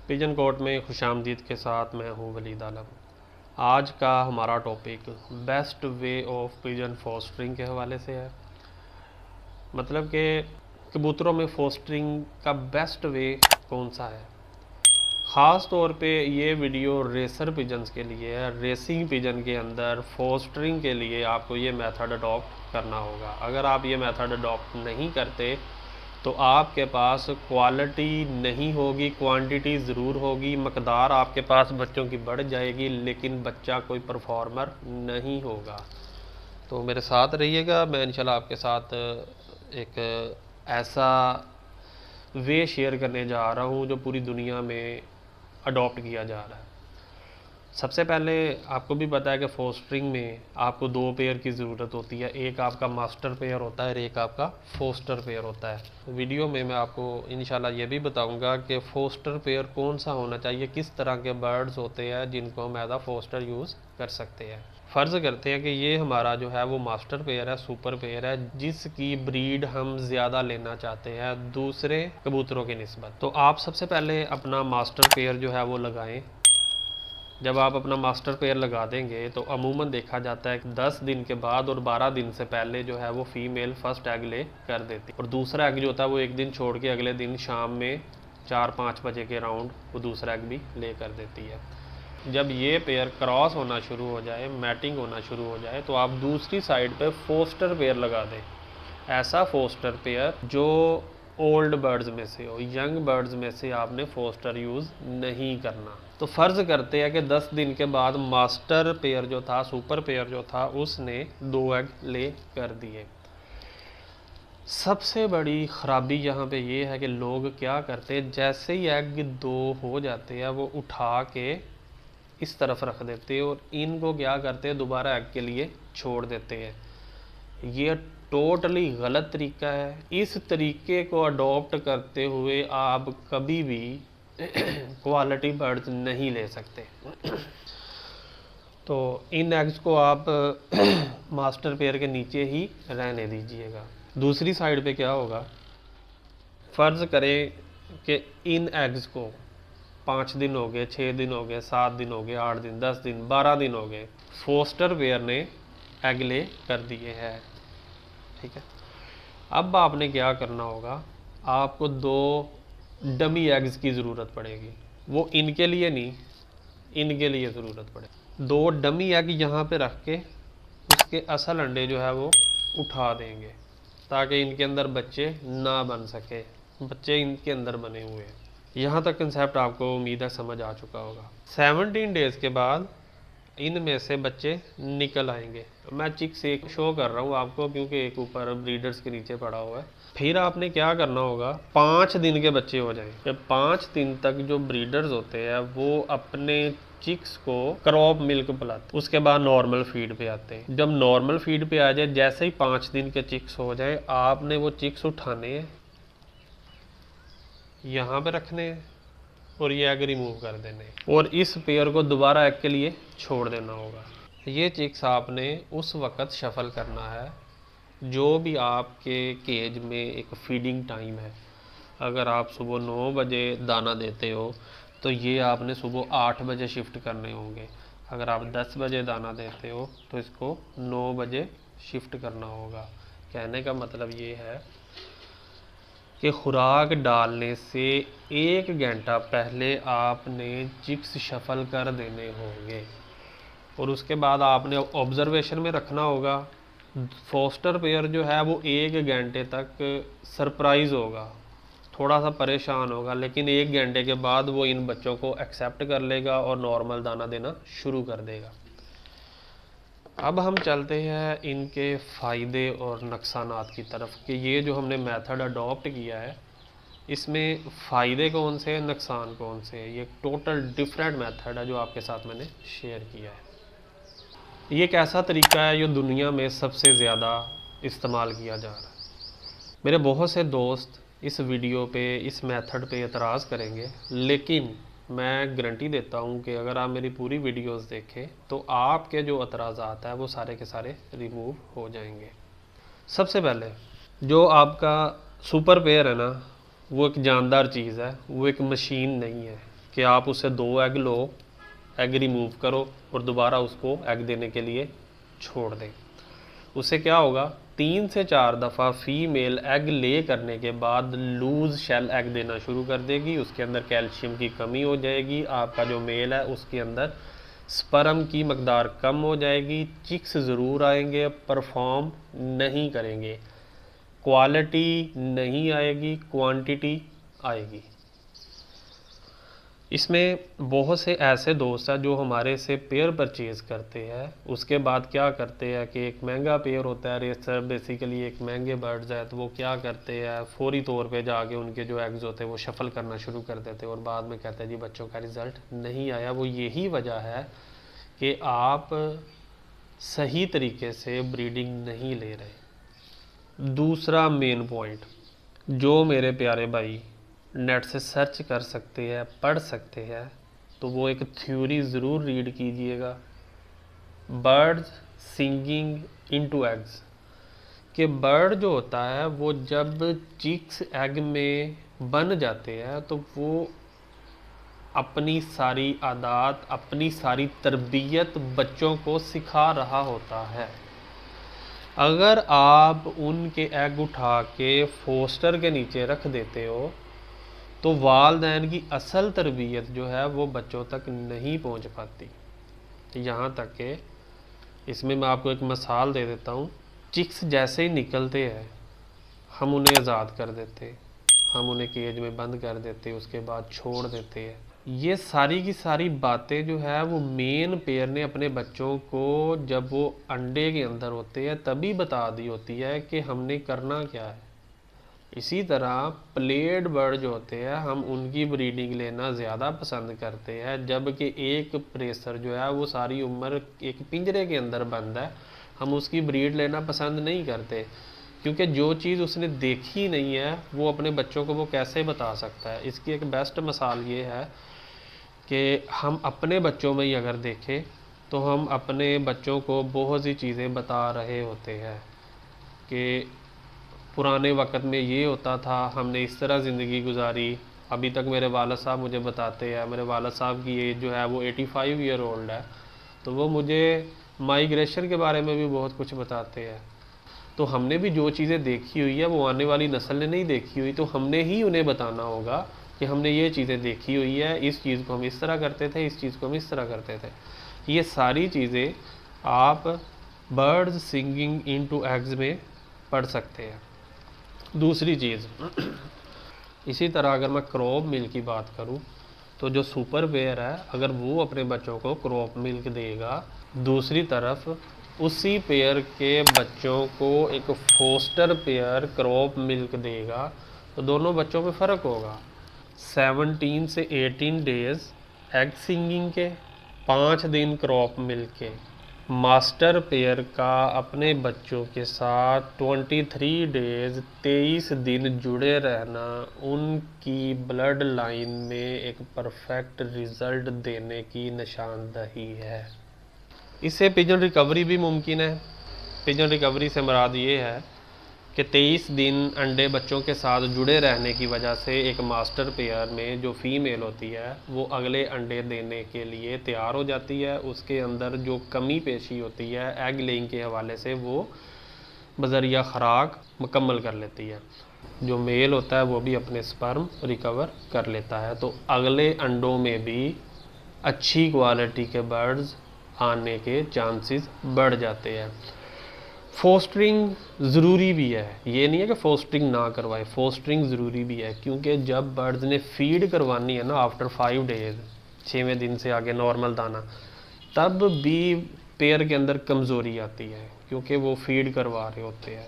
Pigeon coat में खुशामदीद के साथ मैं हूँ वलीद आलम। आज का हमारा topic best way of pigeon fostering के हवाले से है। मतलब कि कबूतरों में फोस्टरिंग का बेस्ट वे कौन सा है। ख़ास तौर पे ये वीडियो रेसर पिजन्स के लिए है। रेसिंग पिजन के अंदर फोस्टरिंग के लिए आपको ये मेथड अडॉप्ट करना होगा। अगर आप ये मेथड अडॉप्ट नहीं करते तो आपके पास क्वालिटी नहीं होगी, क्वांटिटी ज़रूर होगी, मकदार आपके पास बच्चों की बढ़ जाएगी, लेकिन बच्चा कोई परफॉर्मर नहीं होगा। तो मेरे साथ रहिएगा, मैं इंशाल्लाह आपके साथ एक ऐसा वे शेयर करने जा रहा हूँ जो पूरी दुनिया में अडॉप्ट किया जा रहा है। सबसे पहले आपको भी पता है कि फोस्टरिंग में आपको दो पेयर की ज़रूरत होती है। एक आपका मास्टर पेयर होता है और एक आपका फोस्टर पेयर होता है। वीडियो में मैं आपको इंशाल्लाह ये भी बताऊंगा कि फोस्टर पेयर कौन सा होना चाहिए, किस तरह के बर्ड्स होते हैं जिनको हम एज आ फोस्टर यूज़ कर सकते हैं। फ़र्ज़ करते हैं कि ये हमारा जो है वो मास्टर पेयर है, सुपर पेयर है, जिसकी ब्रीड हम ज़्यादा लेना चाहते हैं दूसरे कबूतरों की निस्बत। तो आप सबसे पहले अपना मास्टर पेयर जो है वो लगाएं। जब आप अपना मास्टर पेयर लगा देंगे तो अमूमन देखा जाता है कि 10 दिन के बाद और 12 दिन से पहले जो है वो फीमेल फर्स्ट एग ले कर देती है, और दूसरा एग जो होता है वो एक दिन छोड़ के अगले दिन शाम में 4-5 बजे के राउंड वो दूसरा एग भी ले कर देती है। जब ये पेयर क्रॉस होना शुरू हो जाए, मैटिंग होना शुरू हो जाए, तो आप दूसरी साइड पे फोस्टर पेयर लगा दें। ऐसा फोस्टर पेयर जो ओल्ड बर्ड्स में से हो, यंग बर्ड्स में से आपने फोस्टर यूज़ नहीं करना। तो फ़र्ज़ करते हैं कि 10 दिन के बाद मास्टर पेयर जो था, सुपर पेयर जो था, उसने 2 एग ले कर दिए। सबसे बड़ी ख़राबी यहाँ पे ये है कि लोग क्या करते हैं, जैसे ही एग 2 हो जाते हैं वो उठा के इस तरफ रख देते हैं और इनको क्या करते हैं, दोबारा एग के लिए छोड़ देते हैं। ये टोटली गलत तरीका है। इस तरीके को अडॉप्ट करते हुए आप कभी भी क्वालिटी बर्ड्स नहीं ले सकते। तो इन एग्स को आप मास्टर पेयर के नीचे ही रहने दीजिएगा। दूसरी साइड पे क्या होगा, फ़र्ज़ करें कि इन एग्स को 5 दिन हो गए, 6 दिन हो गए, 7 दिन हो गए, 8 दिन, 10 दिन, 12 दिन हो गए, फोस्टर पेयर ने एग ले कर दिए हैं। ठीक है, अब आपने क्या करना होगा, आपको 2 डमी एग्स की ज़रूरत पड़ेगी। वो इनके लिए नहीं, इनके लिए ज़रूरत पड़ेगी। 2 डमी एग यहाँ पे रख के उसके असल अंडे जो है वो उठा देंगे ताकि इनके अंदर बच्चे ना बन सके। बच्चे इनके अंदर बने हुए हैं। यहाँ तक कंसेप्ट आपको उम्मीद है समझ आ चुका होगा। 17 डेज़ के बाद इनमें से बच्चे निकल आएंगे। मैं चिक्स एक शो कर रहा हूँ आपको क्योंकि एक ऊपर ब्रीडर्स के नीचे पड़ा हुआ है। फिर आपने क्या करना होगा, 5 दिन के बच्चे हो जाएं। जब 5 दिन तक जो ब्रीडर्स होते हैं वो अपने चिक्स को क्रॉप मिल्क पिलाते, उसके बाद नॉर्मल फीड पे आते हैं। जब नॉर्मल फीड पे आ जाए, जैसे ही 5 दिन के चिक्स हो जाए, आपने वो चिक्स उठाने हैं, यहाँ पे रखने हैं और ये एग रिमूव कर देने और इस पेयर को दोबारा एग के लिए छोड़ देना होगा। ये चिक्स आपने उस वक़्त शफल करना है जो भी आपके केज में एक फीडिंग टाइम है। अगर आप सुबह 9 बजे दाना देते हो तो ये आपने सुबह 8 बजे शिफ्ट करने होंगे। अगर आप 10 बजे दाना देते हो तो इसको 9 बजे शिफ्ट करना होगा। कहने का मतलब ये है कि खुराक डालने से 1 घंटा पहले आपने चिक्स शफल कर देने होंगे और उसके बाद आपने ऑब्जर्वेशन में रखना होगा। फोस्टर पेयर जो है वो 1 घंटे तक सरप्राइज़ होगा, थोड़ा सा परेशान होगा, लेकिन 1 घंटे के बाद वो इन बच्चों को एक्सेप्ट कर लेगा और नॉर्मल दाना देना शुरू कर देगा। अब हम चलते हैं इनके फ़ायदे और नुकसानात की तरफ कि ये जो हमने मेथड अडॉप्ट किया है इसमें फ़ायदे कौन से हैं, नुकसान कौन से हैं। ये टोटल डिफरेंट मेथड है जो आपके साथ मैंने शेयर किया है। ये एक ऐसा तरीका है जो दुनिया में सबसे ज़्यादा इस्तेमाल किया जा रहा है। मेरे बहुत से दोस्त इस वीडियो पे, इस मेथड पे एतराज़ करेंगे, लेकिन मैं गारंटी देता हूँ कि अगर आप मेरी पूरी वीडियोस देखें तो आपके जो एतराज़ात हैं वो सारे के सारे रिमूव हो जाएंगे। सबसे पहले जो आपका सुपर पेयर है ना, वो एक जानदार चीज़ है, वो एक मशीन नहीं है। कि आप उससे 2 एग लो, एग रिमूव करो और दोबारा उसको एग देने के लिए छोड़ दें। उससे क्या होगा, 3 से 4 दफ़ा फीमेल एग ले करने के बाद लूज़ शेल एग देना शुरू कर देगी। उसके अंदर कैल्शियम की कमी हो जाएगी, आपका जो मेल है उसके अंदर स्पर्म की मकदार कम हो जाएगी। चिक्स ज़रूर आएंगे, परफॉर्म नहीं करेंगे, क्वालिटी नहीं आएगी, क्वांटिटी आएगी। इसमें बहुत से ऐसे दोस्त हैं जो हमारे से पेयर परचेज़ करते हैं, उसके बाद क्या करते हैं कि एक महंगा पेयर होता है रेसर, बेसिकली एक महंगे बर्ड्स है, तो वो क्या करते हैं फौरी तौर पे जाके उनके जो एग्स होते हैं वो शफल करना शुरू कर देते हैं और बाद में कहते हैं जी बच्चों का रिज़ल्ट नहीं आया। वो यही वजह है कि आप सही तरीके से ब्रीडिंग नहीं ले रहे। दूसरा मेन पॉइंट, जो मेरे प्यारे भाई नेट से सर्च कर सकते हैं, पढ़ सकते हैं, तो वो एक थ्योरी ज़रूर रीड कीजिएगा, बर्ड्स सिंगिंग इनटू एग्स। कि बर्ड जो होता है वो जब चिक्स एग में बन जाते हैं तो वो अपनी सारी आदत, अपनी सारी तरबियत बच्चों को सिखा रहा होता है। अगर आप उनके एग उठा के फोस्टर के नीचे रख देते हो तो वालदैन की असल तरबियत जो है वो बच्चों तक नहीं पहुंच पाती। यहाँ तक कि इसमें मैं आपको एक मिसाल दे देता हूँ। चिक्स जैसे ही निकलते हैं हम उन्हें आज़ाद कर देते, हम उन्हें केज में बंद कर देते, उसके बाद छोड़ देते हैं। ये सारी की सारी बातें जो है वो मेन पेयर ने अपने बच्चों को जब वो अंडे के अंदर होते हैं तभी बता दी होती है कि हमने करना क्या है। इसी तरह प्लेड बर्ड जो होते हैं हम उनकी ब्रीडिंग लेना ज़्यादा पसंद करते हैं, जबकि एक प्रेसर जो है वो सारी उम्र एक पिंजरे के अंदर बंद है, हम उसकी ब्रीड लेना पसंद नहीं करते, क्योंकि जो चीज़ उसने देखी नहीं है वो अपने बच्चों को वो कैसे बता सकता है। इसकी एक बेस्ट मिसाल ये है कि हम अपने बच्चों में ही अगर देखें तो हम अपने बच्चों को बहुत सी चीज़ें बता रहे होते हैं कि पुराने वक़्त में ये होता था, हमने इस तरह ज़िंदगी गुजारी। अभी तक मेरे वालिद साहब मुझे बताते हैं, मेरे वालिद साहब की एज जो है वो 85 ईयर ओल्ड है, तो वो मुझे माइग्रेशन के बारे में भी बहुत कुछ बताते हैं। तो हमने भी जो चीज़ें देखी हुई है वो आने वाली नस्ल ने नहीं देखी हुई, तो हमने ही उन्हें बताना होगा कि हमने ये चीज़ें देखी हुई है, इस चीज़ को हम इस तरह करते थे, इस चीज़ को हम इस तरह करते थे। ये सारी चीज़ें आप बर्ड्स सिंगिंग इनटू एग्स में पढ़ सकते हैं। दूसरी चीज़, इसी तरह अगर मैं क्रॉप मिल्क की बात करूं तो जो सुपर पेयर है अगर वो अपने बच्चों को क्रॉप मिल्क देगा, दूसरी तरफ उसी पेयर के बच्चों को एक फोस्टर पेयर क्रॉप मिल्क देगा, तो दोनों बच्चों में फ़र्क होगा। 17 से 18 डेज़ एग सिंगिंग के, 5 दिन क्रॉप मिल्क के। मास्टर पेयर का अपने बच्चों के साथ 23 डेज़ 23 दिन जुड़े रहना उनकी ब्लड लाइन में एक परफेक्ट रिज़ल्ट देने की निशानदही है। इससे पिजन रिकवरी भी मुमकिन है। पिजन रिकवरी से मुराद ये है कि 23 दिन अंडे बच्चों के साथ जुड़े रहने की वजह से एक मास्टर पेयर में जो फीमेल होती है वो अगले अंडे देने के लिए तैयार हो जाती है। उसके अंदर जो कमी पेशी होती है एग लेइंग के हवाले से वो बज़रिया ख़ुराक मुकम्मल कर लेती है। जो मेल होता है वो भी अपने स्पर्म रिकवर कर लेता है, तो अगले अंडों में भी अच्छी क्वालिटी के बर्ड्स आने के चांसेस बढ़ जाते हैं। फोस्टरिंग ज़रूरी भी है, ये नहीं है कि फोस्टरिंग ना करवाए, फोस्टरिंग ज़रूरी भी है, क्योंकि जब बर्ड्स ने फीड करवानी है ना आफ्टर 5 डेज़, 6वें दिन से आगे नॉर्मल दाना, तब भी पेयर के अंदर कमज़ोरी आती है क्योंकि वो फीड करवा रहे होते हैं।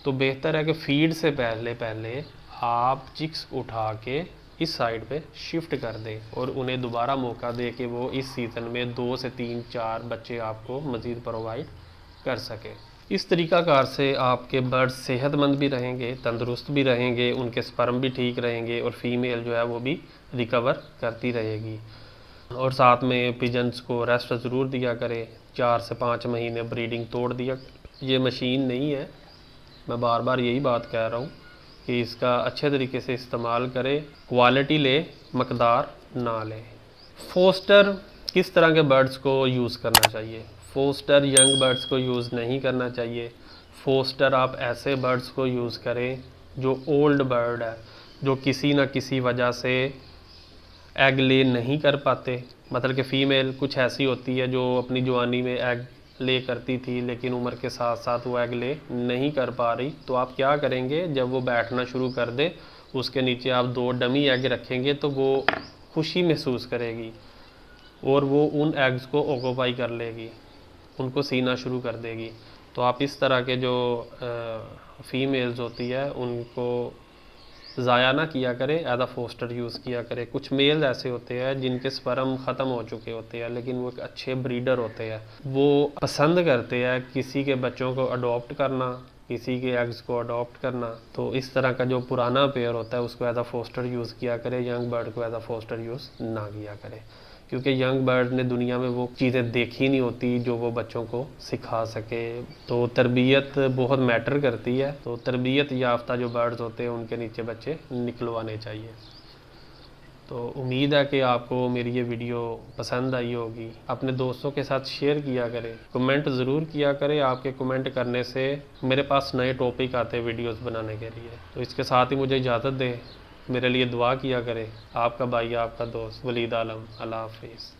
तो बेहतर है कि फीड से पहले आप चिक्स उठा के इस साइड पे शिफ्ट कर दें और उन्हें दोबारा मौका दे कि वो इस सीज़न में 2 से 3-4 बच्चे आपको मज़ीद प्रोवाइड कर सकें। इस तरीक़ाकार से आपके बर्ड्स सेहतमंद भी रहेंगे, तंदुरुस्त भी रहेंगे, उनके स्पर्म भी ठीक रहेंगे और फीमेल जो है वो भी रिकवर करती रहेगी। और साथ में पिजन्स को रेस्ट ज़रूर दिया करें, 4 से 5 महीने ब्रीडिंग तोड़ दिया। ये मशीन नहीं है, मैं बार बार यही बात कह रहा हूँ कि इसका अच्छे तरीके से इस्तेमाल करें, क्वालिटी ले, मकदार ना लें। फोस्टर किस तरह के बर्ड्स को यूज़ करना चाहिए? फोस्टर यंग बर्ड्स को यूज़ नहीं करना चाहिए। फोस्टर आप ऐसे बर्ड्स को यूज़ करें जो ओल्ड बर्ड है, जो किसी न किसी वजह से एग ले नहीं कर पाते। मतलब कि फ़ीमेल कुछ ऐसी होती है जो अपनी जवानी में एग ले करती थी, लेकिन उम्र के साथ साथ वो एग ले नहीं कर पा रही। तो आप क्या करेंगे, जब वो बैठना शुरू कर दे उसके नीचे आप 2 डमी एग रखेंगे तो वो खुशी महसूस करेगी और वो उन एग्स को ऑक्यूपाई कर लेगी, उनको सीना शुरू कर देगी। तो आप इस तरह के जो फीमेल्स होती है उनको ज़ाया ना किया करें, एज अ फोस्टर यूज़ किया करें। कुछ मेल ऐसे होते हैं जिनके स्पर्म ख़त्म हो चुके होते हैं, लेकिन वो एक अच्छे ब्रीडर होते हैं। वो पसंद करते हैं किसी के बच्चों को अडॉप्ट करना, किसी के एग्स को अडॉप्ट करना। तो इस तरह का जो पुराना पेयर होता है उसको एज अ फोस्टर यूज़ किया करें, यंग बर्ड को एज अ फोस्टर यूज़ ना किया करें, क्योंकि यंग बर्ड ने दुनिया में वो चीज़ें देखी नहीं होती जो वो बच्चों को सिखा सके। तो तरबियत बहुत मैटर करती है। तो तरबियत याफ्ता जो बर्ड्स होते हैं उनके नीचे बच्चे निकलवाने चाहिए। तो उम्मीद है कि आपको मेरी ये वीडियो पसंद आई होगी। अपने दोस्तों के साथ शेयर किया करें, कमेंट ज़रूर किया करें। आपके कमेंट करने से मेरे पास नए टॉपिक आते हैं वीडियोस बनाने के लिए। तो इसके साथ ही मुझे इजाज़त दें, मेरे लिए दुआ किया करें। आपका भाई, आपका दोस्त वलीद आलम। अल्लाह हाफिज़।